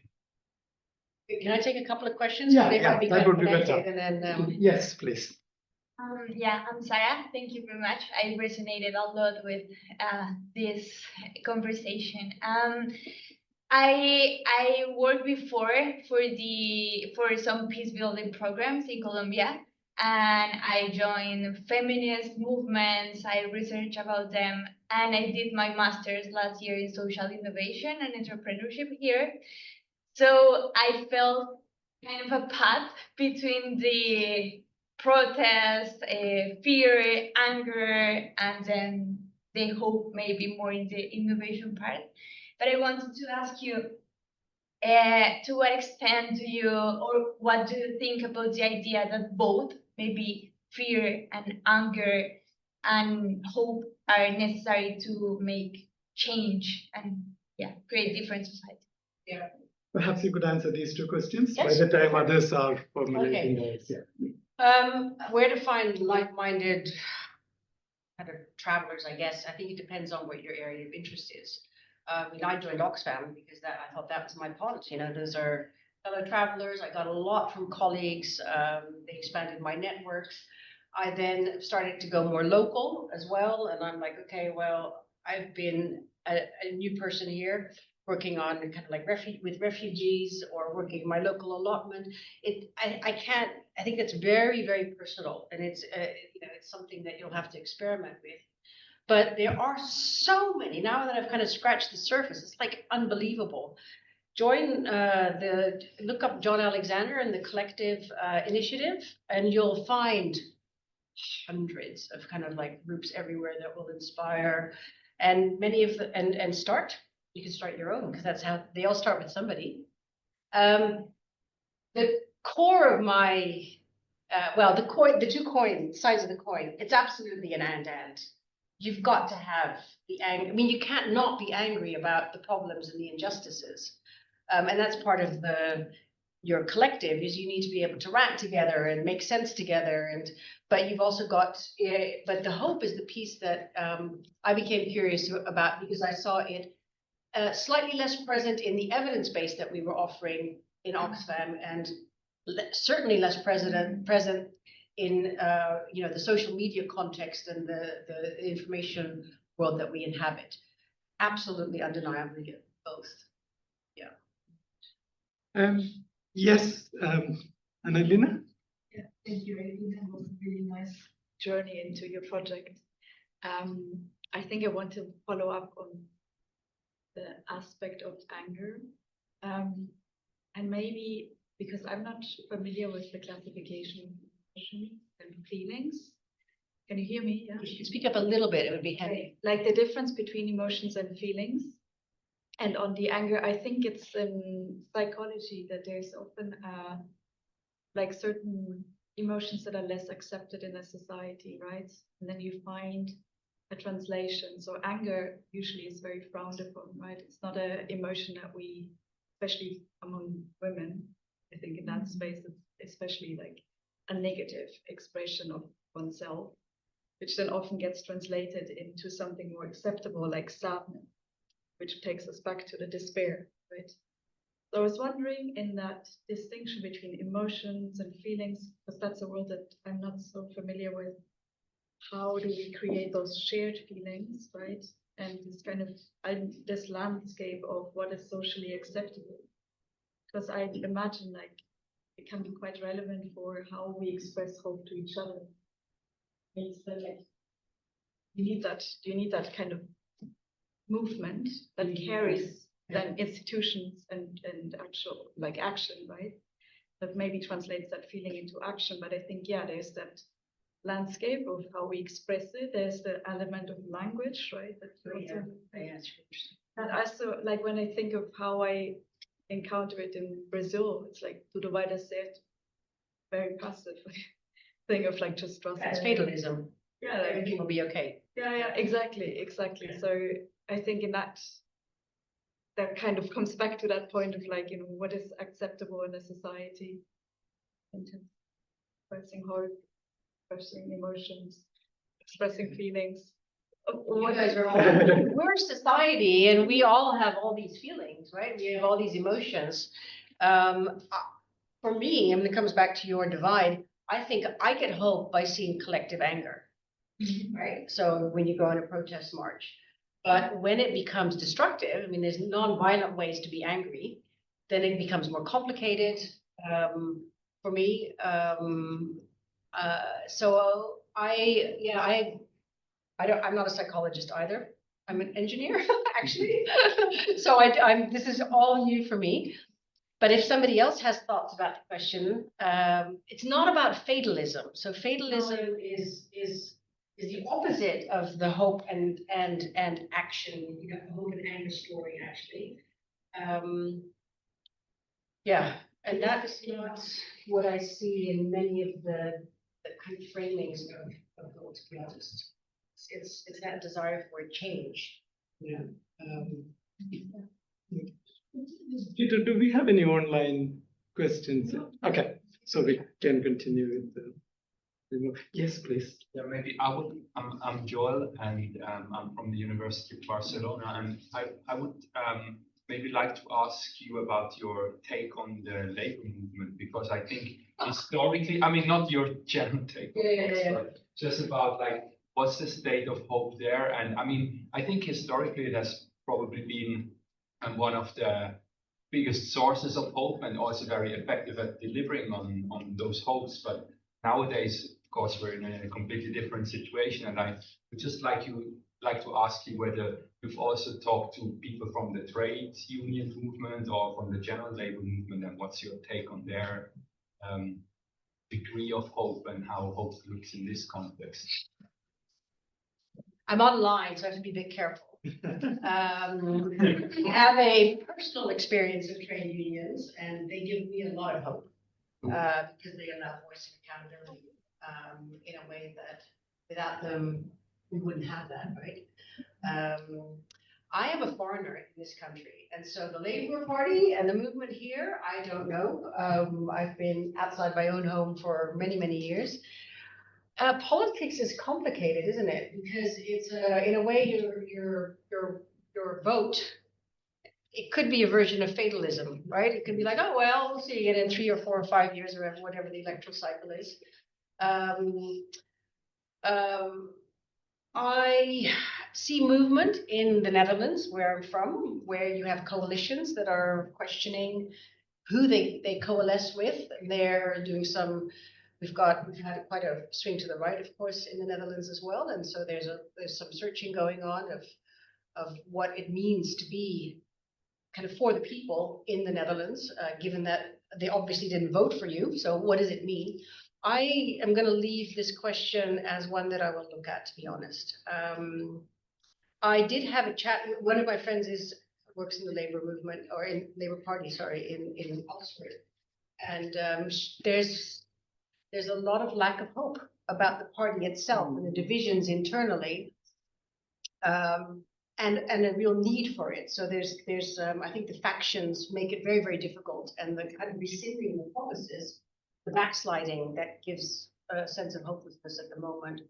Can I take a couple of questions? Yeah, They might be that kind of would be better. connected, and then Yes, please. Yeah, I'm Sarah. Thank you very much. I resonated a lot with this conversation. I worked before for some peace building programs in Colombia, and I joined feminist movements. I researched about them, and I did my master's last year in social innovation and entrepreneurship here. So I felt kind of a path between the protest, fear, anger, and then the hope, maybe more in the innovation part. But I wanted to ask you, to what extent do you, or what do you think about the idea that both, maybe fear and anger and hope, are necessary to make change and create different society? yeah. Perhaps you could answer these two questions by Yes. the time others are formulating Okay. theirs. Yeah. Where to find like-minded kind of travelers, I guess. I think it depends on what your area of interest is. I joined Oxfam because I thought that was my pod. Those are fellow travelers. I got a lot from colleagues. They expanded my networks. I then started to go more local as well. And I'm like, okay, well, I've been a new person here, working on kind of like with refugees or working in my local allotment. I think it's very, very personal, and it's something that you'll have to experiment with. But there are so many, now that I've kind of scratched the surface, it's like unbelievable. Look up John Alexander and the Collective Initiative, and you'll find hundreds of kind of like groups everywhere that will inspire, and many of the, and you can start your own, because that's how they all start with somebody. The core of my, the two sides of the coin, it's absolutely an and. You've got to have the anger. I mean, you can't not be angry about the problems and the injustices. And that's part of your collective, is you need to be able to rant together and make sense together. But you've also got, but the hope is the piece that I became curious about, because I saw it slightly less present in the evidence base that we were offering in Oxfam, and certainly less present in the social media context and the information world that we inhabit. Absolutely, undeniably both. Yeah. Yes, Annalena? Yeah, thank you, Irene. That was a really nice journey into your project. I think I want to follow up on the aspect of anger. And maybe, because I'm not familiar with the classification of emotions and feelings. Can you hear me? Yeah. If you could speak up a little bit, it would be handy. Like the difference between emotions and feelings. And on the anger, I think it's in psychology that there's often like certain emotions that are less accepted in a society, right? And then you find a translation. So anger usually is very frowned upon, right? It's not an emotion that we, especially among women, I think in that space, it's especially like a negative expression of oneself, which then often gets translated into something more acceptable, like sadness, which takes us back to the despair, right? So I was wondering, in that distinction between emotions and feelings, because that's a word that I'm not so familiar with, how do we create those shared feelings, right? and this kind of this landscape of what is socially acceptable. Because I imagine like it can be quite relevant for how we express hope to each other. Means that like you need that kind of movement that carries then institutions and actual like action, right? That maybe translates that feeling into action. But I think, yeah, there's that landscape of how we express it. There's the element of language, right? That and also, like when I think of how I encounter it in Brazil, it's like tudo vai dar certo, very passive thing of like just trust. That's fatalism. Yeah, like, Everything will be okay. yeah, exactly. Yeah. So I think in that kind of comes back to that point of like, what is acceptable in a society in terms of expressing hope, expressing emotions, expressing feelings. You guys are all, we're society and we all have all these feelings, right? We have all these emotions. For me, and it comes back to your divide, I think I get hope by seeing collective anger, right? So when you go on a protest march, but when it becomes destructive, I mean, there's non-violent ways to be angry, then it becomes more complicated for me. So I'm not a psychologist either. I'm an engineer, actually. So this is all new for me. But if somebody else has thoughts about the question, it's not about fatalism. So fatalism is the opposite of the hope and action, hope and anger story, actually. Yeah, and that is not what I see in many of the kind of framings of hope, to be honest. It's that desire for a change. Yeah. Peter, do we have any online questions? Okay, so we can continue with the. Yes, please. Yeah, maybe I'm Joel, and I'm from the University of Barcelona, and I would maybe like to ask you about your take on the labor movement, because I think historically, I mean, not your general take, but just about like what's the state of hope there, and I mean, I think historically it has probably been one of the biggest sources of hope and also very effective at delivering on those hopes, but nowadays, of course, we're in a completely different situation, and I would just like to ask you whether you've also talked to people from the trade union movement or from the general labor movement, and what's your take on their degree of hope and how hope looks in this context. I'm online, so I have to be a bit careful. I have a personal experience in trade unions, and they give me a lot of hope because they are now voicing accountability in a way that without them we wouldn't have that, right? I am a foreigner in this country, and so the Labour Party and the movement here, I don't know. I've been outside my own home for many, many years. Politics is complicated, isn't it? Because it's in a way your vote. It could be a version of fatalism, right? It could be like, oh well, we'll see it in 3 or 4 or 5 years, or whatever the electoral cycle is. I see movement in the Netherlands, where I'm from, where you have coalitions that are questioning who they coalesce with. They're doing some. We've had quite a swing to the right, of course, in the Netherlands as well, and so there's some searching going on of what it means to be kind of for the people in the Netherlands, given that they obviously didn't vote for you. So what does it mean? I am going to leave this question as one that I will look at, to be honest. I did have a chat. One of my friends works in the labor movement, or in Labour Party, sorry, in Oxford, and there's a lot of lack of hope about the party itself and the divisions internally, and a real need for it. So there's I think the factions make it very, very difficult, and the kind of rescinding the promises, the backsliding, that gives a sense of hopelessness at the moment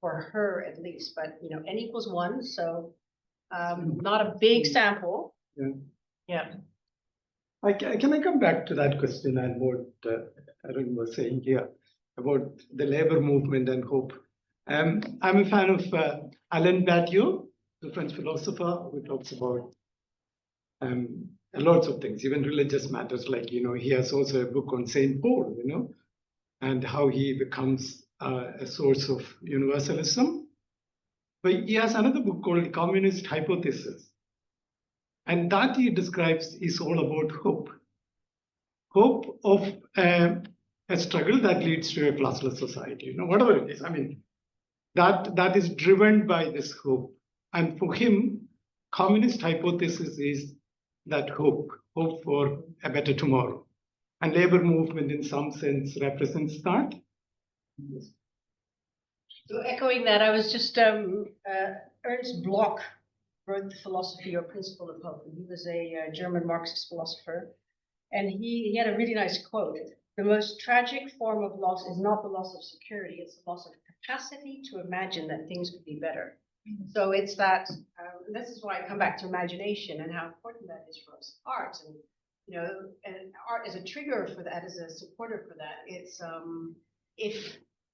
for her, at least. But n equals 1, so not a big sample. Yeah. Can I come back to that question and what Irene was saying here about the labor movement and hope? I'm a fan of Alain Badiou, the French philosopher who talks about lots of things, even religious matters. Like, he has also a book on Saint Paul, and how he becomes a source of universalism. But he has another book called Communist Hypothesis. And that he describes is all about hope. Hope of a struggle that leads to a classless society, whatever it is. I mean, that is driven by this hope. And for him, communist hypothesis is that hope for a better tomorrow. And labor movement in some sense represents that. So echoing that, I was just, Ernst Bloch wrote The Philosophy or Principle of Hope. And he was a German Marxist philosopher. And he had a really nice quote. The most tragic form of loss is not the loss of security, it's the loss of capacity to imagine that things could be better. So it's that, this is why I come back to imagination and how important that is for us. Art, and and art is a trigger for that, as a supporter for that. It's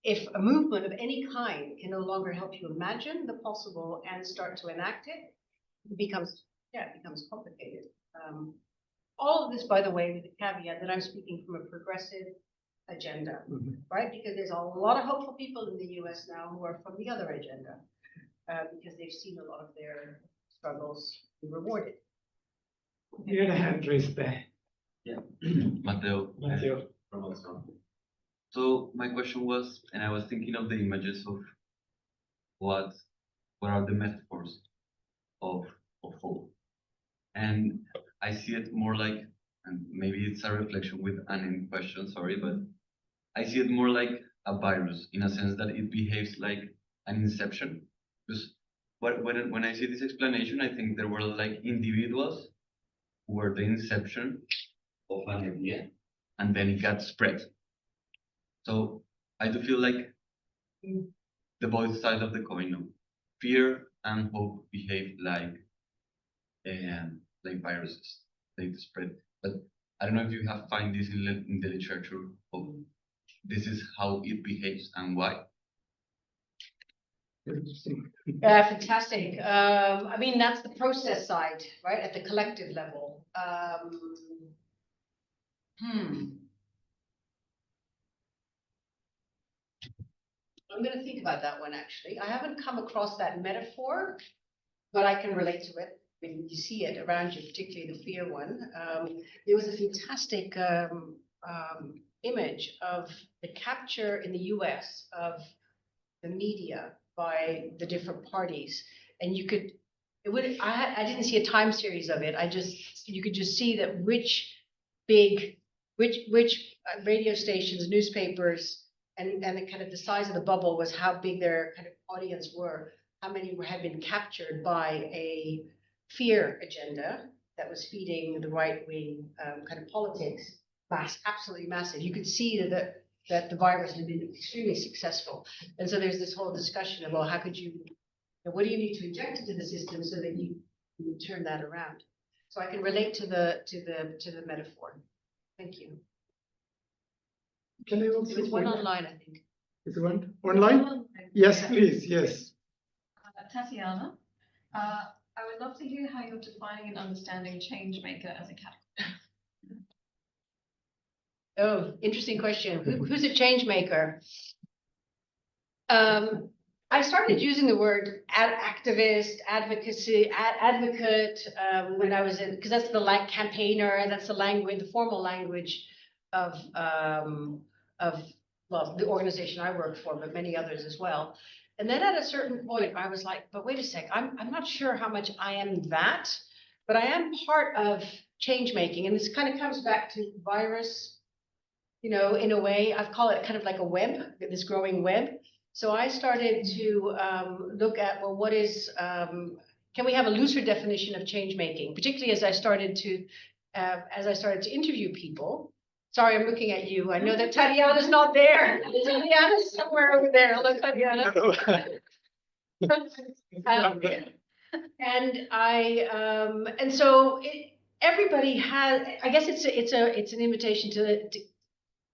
if a movement of any kind can no longer help you imagine the possible and start to enact it, it becomes complicated. All of this, by the way, with the caveat that I'm speaking from a progressive agenda, right? Because there's a lot of hopeful people in the US now who are from the other agenda, because they've seen a lot of their struggles be rewarded. You had a hand raised there. Yeah, Matteo. From Oxfam. So my question was, and I was thinking of the images of what are the metaphors of hope, and I see it more like, and maybe it's a reflection with an question, sorry, but I see it more like a virus in a sense that it behaves like an inception. Because when I see this explanation, I think there were like individuals who were the inception of an idea, and then it got spread. So I do feel like the both sides of the coin, fear and hope behave like viruses, they spread. But I don't know if you have find this in the literature of this is how it behaves and why. Fantastic. I mean, that's the process side, right? At the collective level. I'm going to think about that one, actually. I haven't come across that metaphor, but I can relate to it. I mean, you see it around you, particularly the fear one. There was a fantastic image of the capture in the US of the media by the different parties. And you could, I didn't see a time series of it. You could just see that which radio stations, newspapers, and the kind of the size of the bubble was how big their kind of audience were, how many had been captured by a fear agenda that was feeding the right-wing kind of politics. Absolutely massive. You could see that the virus had been extremely successful. And so there's this whole discussion of, well, how could what do you need to inject into the system so that you turn that around? So I can relate to the metaphor. Thank you. Can I also? There's one online, I think. Is there one online? Yes, please. Yes. Tatiana, I would love to hear how you're defining and understanding changemaker as a category. Oh, interesting question. Who's a change maker? I started using the word activist, advocate when I was in, because that's the campaigner, that's the language, the formal language of well, the organization I work for, but many others as well. And then at a certain point, I was like, but wait a sec, I'm not sure how much I am that, but I am part of change making. And this kind of comes back to virus, in a way. I call it kind of like a web, this growing web. So I started to look at, well, what is, can we have a looser definition of change making, particularly as I started to interview people. Sorry, I'm looking at you. I know that Tatiana's not there. Tatiana's somewhere over there. Hello, Tatiana. And so everybody has. I guess it's an invitation to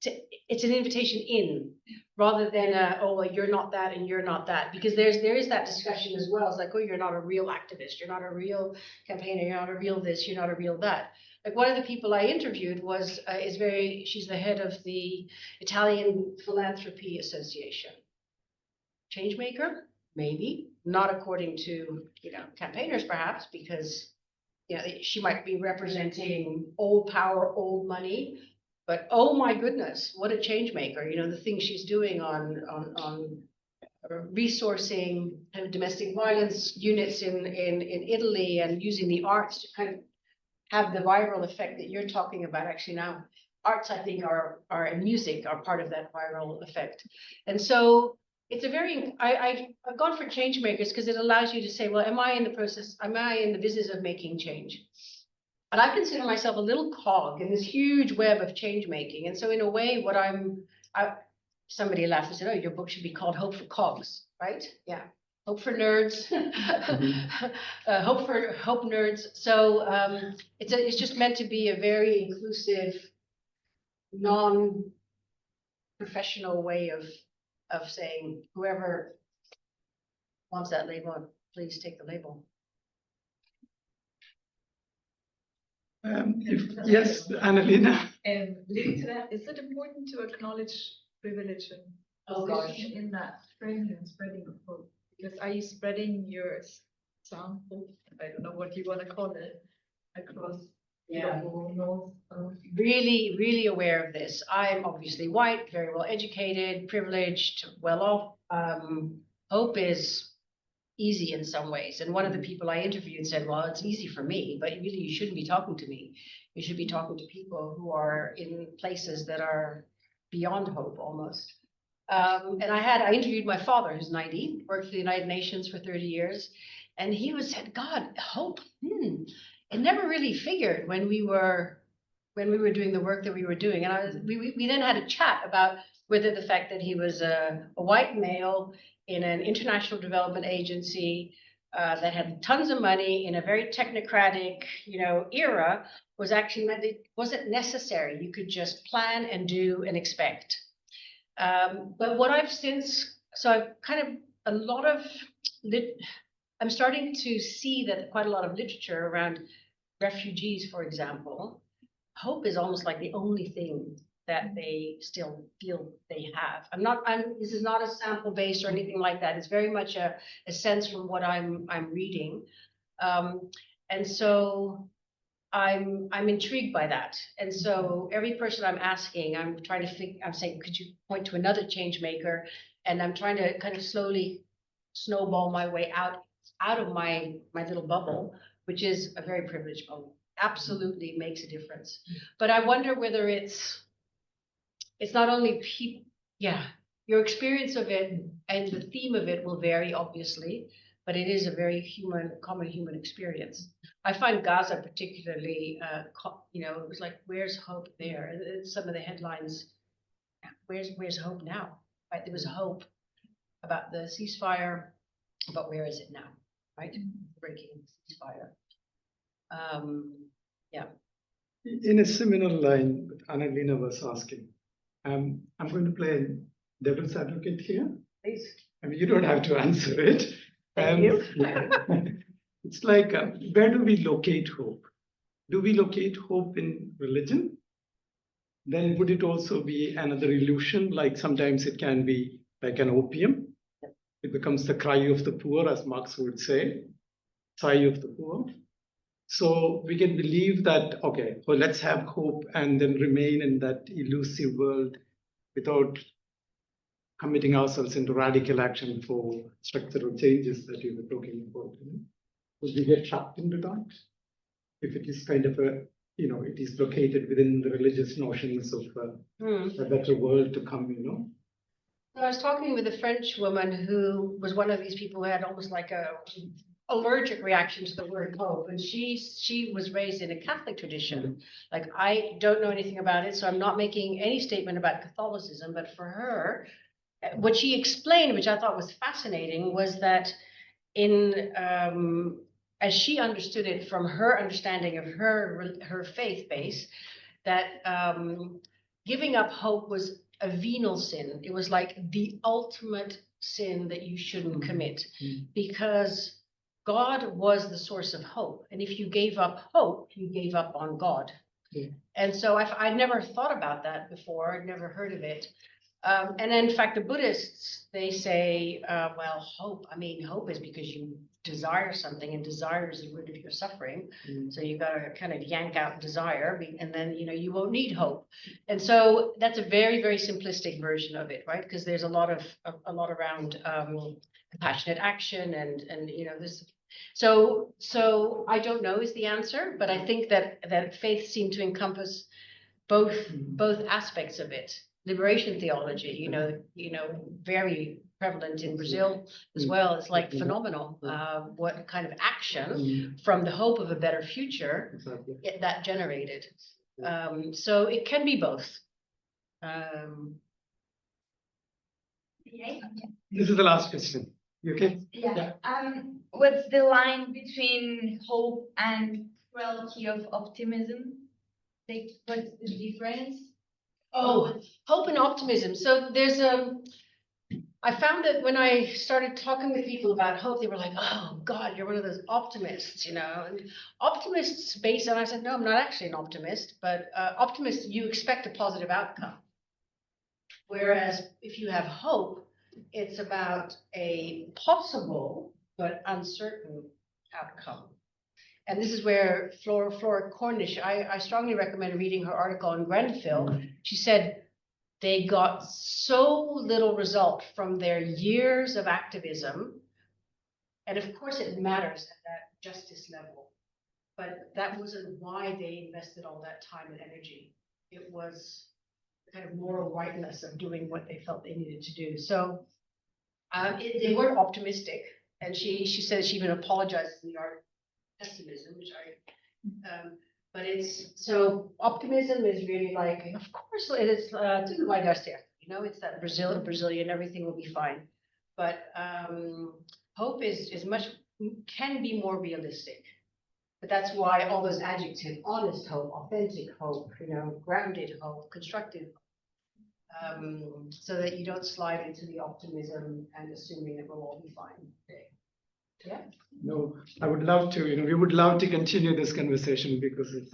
it's an invitation in, rather than oh, well, you're not that and you're not that, because there is that discussion as well. It's like, oh, you're not a real activist, you're not a real campaigner, you're not a real this, you're not a real that. Like one of the people I interviewed was she's the head of the Italian Philanthropy Association. Changemaker, maybe, not according to campaigners perhaps, because she might be representing old power, old money. But oh my goodness, what a change maker! The things she's doing on resourcing kind of domestic violence units in Italy, and using the arts to kind of have the viral effect that you're talking about. Actually, now arts, I think, and music are part of that viral effect. And so it's a very I've gone for change makers because it allows you to say, well, am I in the business of making change? And I consider myself a little cog in this huge web of change making. And so in a way, somebody laughed and said, oh, your book should be called Hope for Cogs, right? Yeah. Hope for nerds. Hope nerds. So it's just meant to be a very inclusive, non-professional way of saying, whoever wants that label, please take the label. Yes, Annalena. Linked to that, is it important to acknowledge privilege and position in that framing and spreading of hope? Because are you spreading your sound hope? I don't know what you want to call it, across the whole north? Really, really aware of this. I'm obviously white, very well educated, privileged, well off. Hope is easy in some ways. And one of the people I interviewed said, well, it's easy for me, but really you shouldn't be talking to me. You should be talking to people who are in places that are beyond hope almost. And I interviewed my father, who's 90, worked for the United Nations for 30 years. And he said, God, hope, it never really figured when we were doing the work that we were doing. And we then had a chat about whether the fact that he was a white male in an international development agency that had tons of money in a very technocratic, era wasn't necessary. You could just plan and do and expect. But what I've I'm starting to see that quite a lot of literature around refugees, for example, hope is almost like the only thing that they still feel they have. This is not a sample based or anything like that. It's very much a sense from what I'm reading. And so I'm intrigued by that. And so every person I'm asking, I'm saying, could you point to another change maker? And I'm trying to kind of slowly snowball my way out of my little bubble, which is a very privileged bubble. Absolutely makes a difference. But I wonder whether it's not only people, your experience of it and the theme of it will vary, obviously, but it is a very common human experience. I find Gaza particularly, it was like, where's hope there? Some of the headlines, where's hope now? Right? There was hope about the ceasefire, but where is it now? Right? Breaking ceasefire. In a similar line, Annalena was asking, I'm going to play devil's advocate here. Please. I mean, you don't have to answer it. Thank you. It's like, where do we locate hope? Do we locate hope in religion? Then would it also be another illusion? Like sometimes it can be like an opium. It becomes the cry of the poor, as Marx would say, sigh of the poor. So we can believe that, okay, well, let's have hope and then remain in that elusive world without committing ourselves into radical action for structural changes that you were talking about. Would we get trapped into that? If it is kind of it is located within the religious notions of a better world to come, So I was talking with a French woman who was one of these people who had almost like a allergic reaction to the word hope, and she was raised in a Catholic tradition. Like, I don't know anything about it, so I'm not making any statement about Catholicism, but for her, what she explained, which I thought was fascinating, was that as she understood it from her understanding of her faith base, that giving up hope was a venal sin. It was like the ultimate sin that you shouldn't commit, because God was the source of hope. And if you gave up hope, you gave up on God. Yeah. And so I'd never thought about that before. I'd never heard of it. And in fact, the Buddhists, they say, well, hope is because you desire something, and desire is the root of your suffering. So you got to kind of yank out desire, and then, you won't need hope. And so that's a very, very simplistic version of it, right? Because there's a lot around compassionate action and this. So I don't know is the answer, but I think that faith seemed to encompass both aspects of it. Liberation theology, very prevalent in Brazil as well. It's like phenomenal. What kind of action from the hope of a better future that generated. So it can be both. This is the last question. You okay? Yeah. What's the line between hope and cruelty of optimism? Like, what's the difference? Oh, hope and optimism. So there's I found that when I started talking with people about hope, they were like, oh God, you're one of those optimists, and optimists based on, I said, no, I'm not actually an optimist, but optimists, you expect a positive outcome. Whereas if you have hope, it's about a possible but uncertain outcome. And this is where Flora Cornish, I strongly recommend reading her article on Grenfell. She said they got so little result from their years of activism. And of course it matters at that justice level, but that wasn't why they invested all that time and energy. It was the kind of moral rightness of doing what they felt they needed to do. So they weren't optimistic. And she says she even apologizes in the art pessimism, which but it's, so optimism is really like, of course it is, it's that Brazilian, everything will be fine. But hope is can be more realistic. But that's why all those adjectives, honest hope, authentic hope, grounded hope, constructive, so that you don't slide into the optimism and assuming it will all be fine. Yeah. No, I would love to, we would love to continue this conversation because it's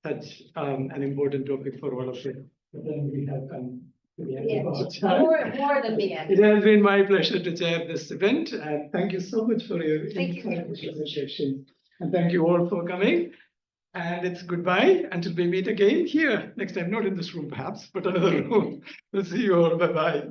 such an important topic for all of it. But then we have come to the end of our time. More than the end. It has been my pleasure to chair this event, and thank you so much for your insightful presentation. And thank you all for coming. And it's goodbye until we meet again here next time, not in this room perhaps, but another room. We'll see you all. Bye-bye.